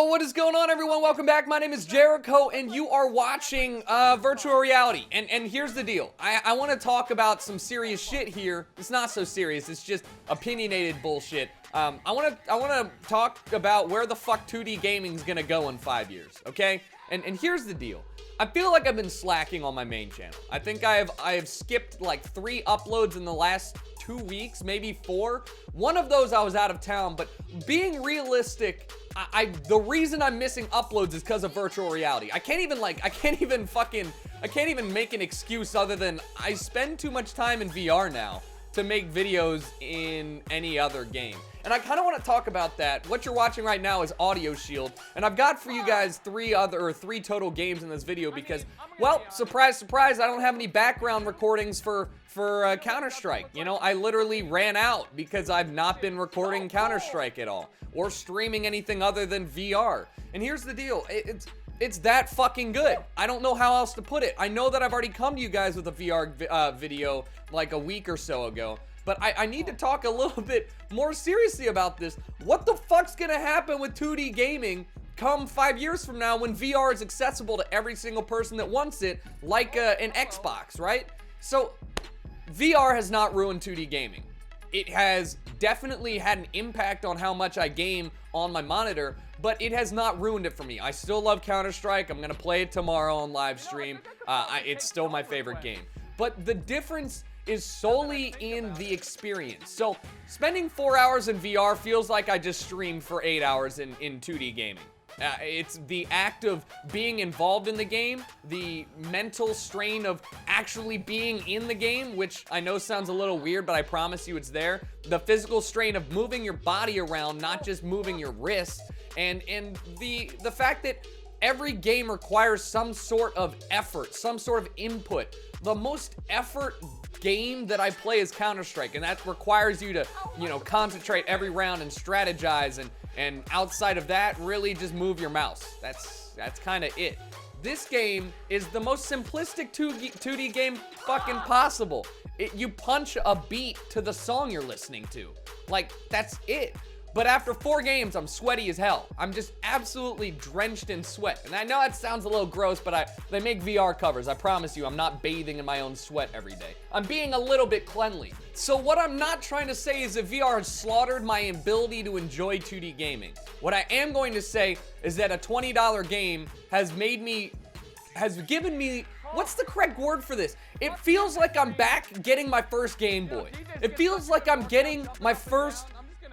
Yo, what is going on, everyone? Welcome back. My name is Jericho, and you are watching virtual reality. And here's the deal. I want to talk about some serious shit here. It's not so serious. It's just opinionated bullshit. I want to talk about where the fuck 2D gaming is gonna go in 5 years. Okay? And here's the deal. I feel like I've been slacking on my main channel. I think I have skipped like 3 uploads in the last 2 weeks, maybe 4. One of those I was out of town, but being realistic, the reason I'm missing uploads is because of virtual reality. I can't even make an excuse other than I spend too much time in VR now to make videos in any other game. And I kind of want to talk about that. What you're watching right now is Audio Shield, and I've got for you guys 3 total games in this video because, well, surprise, surprise, I don't have any background recordings for Counter-Strike. You know, I literally ran out because I've not been recording Counter-Strike at all or streaming anything other than VR. And here's the deal. It's that fucking good. I don't know how else to put it. I know that I've already come to you guys with a VR video like a week or so ago, but I need to talk a little bit more seriously about this. What the fuck's gonna happen with 2D gaming come 5 years from now when VR is accessible to every single person that wants it, like an Xbox, right? So, VR has not ruined 2D gaming. It has definitely had an impact on how much I game on my monitor, but it has not ruined it for me. I still love Counter-Strike. I'm gonna play it tomorrow on live stream. It's still my favorite game. But the difference is solely in the experience. So spending 4 hours in VR feels like I just streamed for 8 hours in 2D gaming. It's the act of being involved in the game, the mental strain of actually being in the game, which I know sounds a little weird, but I promise you it's there. The physical strain of moving your body around, not just moving your wrists, and the fact that every game requires some sort of effort, some sort of input. The most effort game that I play is Counter-Strike, and that requires you to, you know, concentrate every round and strategize, and outside of that, really just move your mouse. That's kind of it. This game is the most simplistic 2D game fucking possible. You punch a beat to the song you're listening to. Like, that's it. But after 4 games, I'm sweaty as hell. I'm just absolutely drenched in sweat. And I know that sounds a little gross, but they make VR covers. I promise you, I'm not bathing in my own sweat every day. I'm being a little bit cleanly. So what I'm not trying to say is that VR has slaughtered my ability to enjoy 2D gaming. What I am going to say is that a $20 game has given me, what's the correct word for this? It feels like I'm back getting my first Game Boy. It feels like I'm getting my first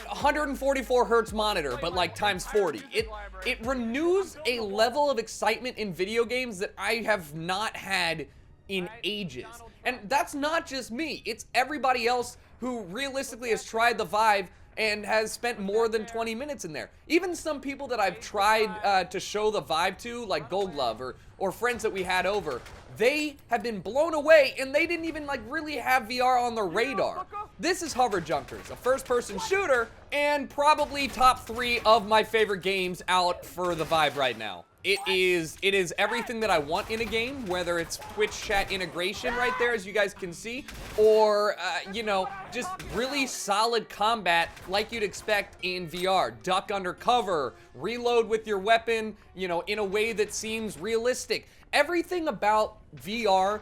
144 hertz monitor, but like times 40. It renews a level of excitement in video games that I have not had in ages. And that's not just me, it's everybody else who realistically has tried the Vive and has spent more than 20 minutes in there. Even some people that I've tried to show the Vive to, like Gold Glove or friends that we had over, they have been blown away, and they didn't even like really have VR on their radar. This is Hover Junkers, a first-person shooter, and probably top 3 of my favorite games out for the Vive right now. It is everything that I want in a game, whether it's Twitch chat integration right there, as you guys can see, or, you know, just really solid combat like you'd expect in VR. Duck under cover, reload with your weapon, you know, in a way that seems realistic. Everything about VR,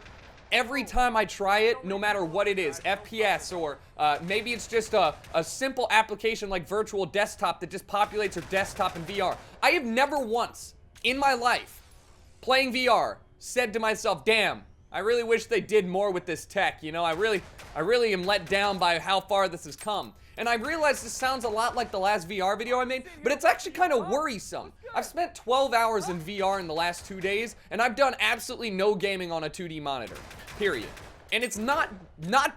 every time I try it, no matter what it is, FPS or maybe it's just a simple application like virtual desktop that just populates your desktop in VR. I have never once in my life playing VR said to myself, damn, I really wish they did more with this tech. You know, I really am let down by how far this has come. And I realize this sounds a lot like the last VR video I made, but it's actually kind of worrisome. I've spent 12 hours in VR in the last 2 days, and I've done absolutely no gaming on a 2D monitor, period. And it's not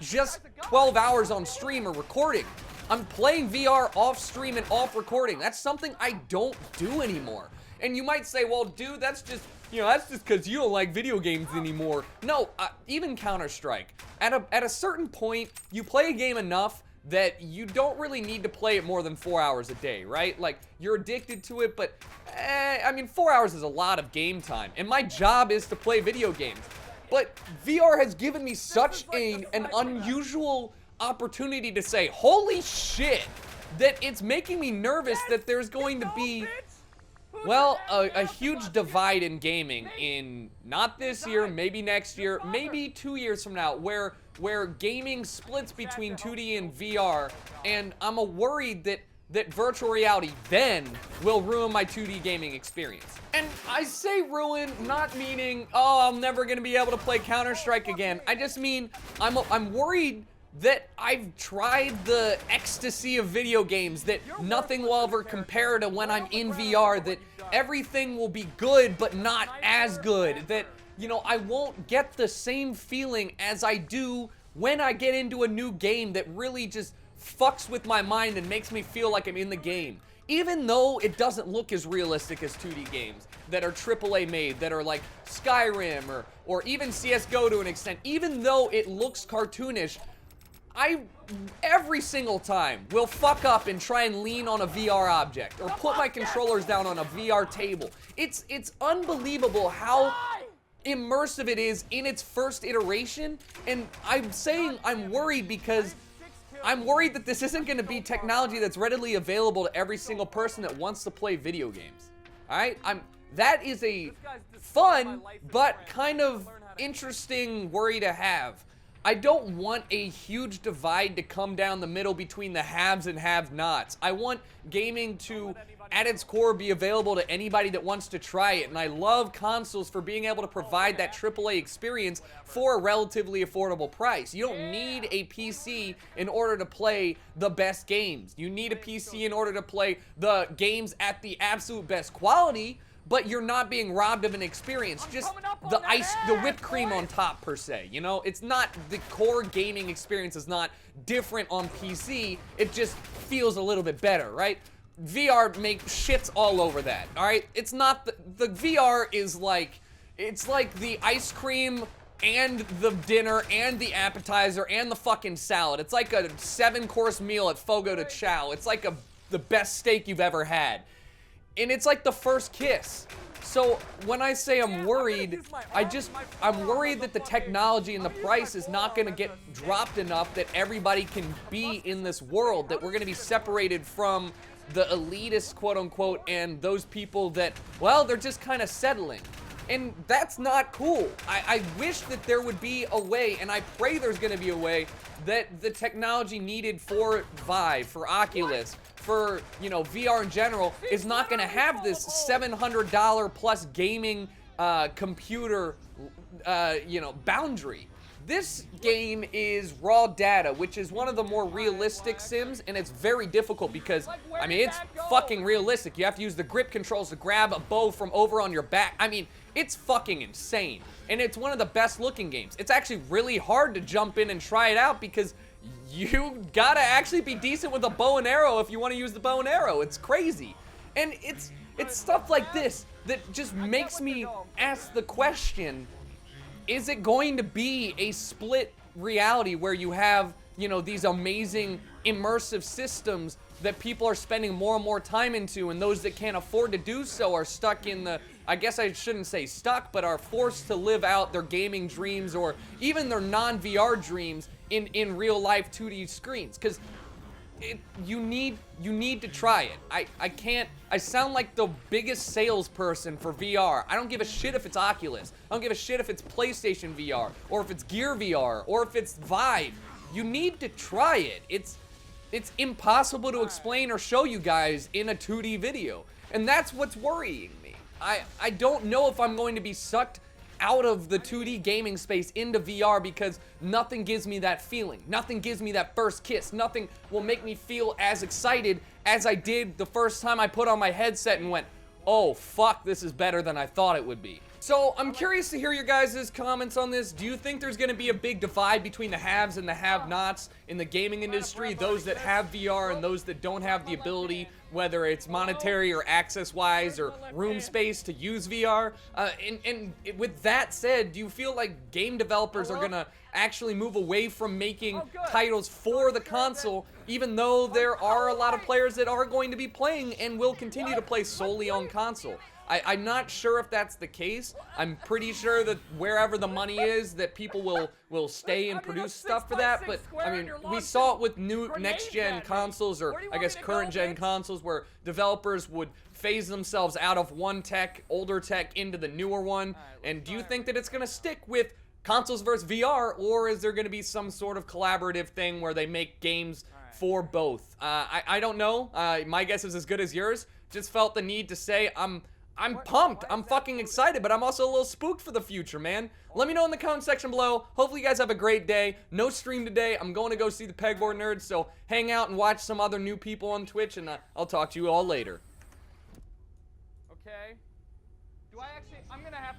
just 12 hours on stream or recording. I'm playing VR off stream and off recording. That's something I don't do anymore. And you might say, well, dude, that's just, you know, that's just because you don't like video games anymore. No, even Counter-Strike. At a certain point, you play a game enough that you don't really need to play it more than 4 hours a day, right? Like, you're addicted to it, but, I mean, 4 hours is a lot of game time, and my job is to play video games. But VR has given me such an unusual opportunity to say, holy shit, that it's making me nervous that there's going to be Well, a huge divide in gaming in not this year, maybe next year, maybe 2 years from now, where gaming splits between 2D and VR, and I'm worried that virtual reality then will ruin my 2D gaming experience. And I say ruin, not meaning, oh, I'm never gonna be able to play Counter-Strike again. I just mean, I'm worried that I've tried the ecstasy of video games, that nothing will ever compare to when I'm in VR, that everything will be good but not as good, that, you know, I won't get the same feeling as I do when I get into a new game that really just fucks with my mind and makes me feel like I'm in the game. Even though it doesn't look as realistic as 2D games that are AAA made, that are like Skyrim or even CSGO to an extent, even though it looks cartoonish, I, every single time, will fuck up and try and lean on a VR object or put my controllers down on a VR table. It's unbelievable how immersive it is in its first iteration, and I'm saying I'm worried because I'm worried that this isn't going to be technology that's readily available to every single person that wants to play video games. All right? That is a fun but kind of interesting worry to have. I don't want a huge divide to come down the middle between the haves and have-nots. I want gaming to, at its core, be available to anybody that wants to try it. And I love consoles for being able to provide that AAA experience for a relatively affordable price. You don't need a PC in order to play the best games. You need a PC in order to play the games at the absolute best quality, but you're not being robbed of an experience. Just the whipped cream on top, per se. You know, it's not, the core gaming experience is not different on PC. It just feels a little bit better, right? VR shits all over that, all right? It's not, the VR is like, it's like the ice cream and the dinner and the appetizer and the fucking salad. It's like a 7-course meal at Fogo de Chao. It's like the best steak you've ever had. And it's like the first kiss. So when I say I'm worried, I'm worried that the technology and the price is not gonna get dropped enough that everybody can be in this world, that we're gonna be separated from the elitist, quote unquote, and those people that, well, they're just kind of settling. And that's not cool. I wish that there would be a way, and I pray there's gonna be a way, that the technology needed for Vive, for Oculus, for, you know, VR in general, is not gonna have this $700 plus gaming computer, you know, boundary. This game is raw data, which is one of the more realistic sims, and it's very difficult because, I mean, it's fucking realistic. You have to use the grip controls to grab a bow from over on your back. I mean, it's fucking insane. And it's one of the best looking games. It's actually really hard to jump in and try it out because you gotta actually be decent with a bow and arrow if you want to use the bow and arrow. It's crazy. And it's stuff like this that just makes me ask the question, is it going to be a split reality where you have, you know, these amazing immersive systems that people are spending more and more time into, and those that can't afford to do so are stuck in the, I guess I shouldn't say stuck, but are forced to live out their gaming dreams or even their non-VR dreams in real life 2D screens? Because you need to try it. I sound like the biggest salesperson for VR. I don't give a shit if it's Oculus. I don't give a shit if it's PlayStation VR, or if it's Gear VR, or if it's Vive. You need to try it. It's impossible to explain or show you guys in a 2D video. And that's what's worrying me. I don't know if I'm going to be sucked out of the 2D gaming space into VR because nothing gives me that feeling. Nothing gives me that first kiss. Nothing will make me feel as excited as I did the first time I put on my headset and went, oh fuck, this is better than I thought it would be. So I'm curious to hear your guys' comments on this. Do you think there's gonna be a big divide between the haves and the have-nots in the gaming industry? Those that have VR and those that don't have the ability, whether it's monetary or access-wise or room space to use VR? And with that said, do you feel like game developers are gonna actually move away from making titles for the console, even though there are a lot of players that are going to be playing and will continue to play solely on console? I'm not sure if that's the case. I'm pretty sure that wherever the money is, that people will stay and produce stuff for that. But, I mean, we saw it with new next-gen consoles, or I guess current-gen consoles, where developers would phase themselves out of one tech, older tech, into the newer one? And do you think that it's going to stick with consoles versus VR, or is there going to be some sort of collaborative thing where they make games for both? I don't know. My guess is as good as yours. Just felt the need to say I'm pumped. I'm fucking excited, but I'm also a little spooked for the future, man. Let me know in the comment section below. Hopefully you guys have a great day. No stream today. I'm going to go see the Pegboard Nerds, so hang out and watch some other new people on Twitch, and I'll talk to you all later. Okay. Do I actually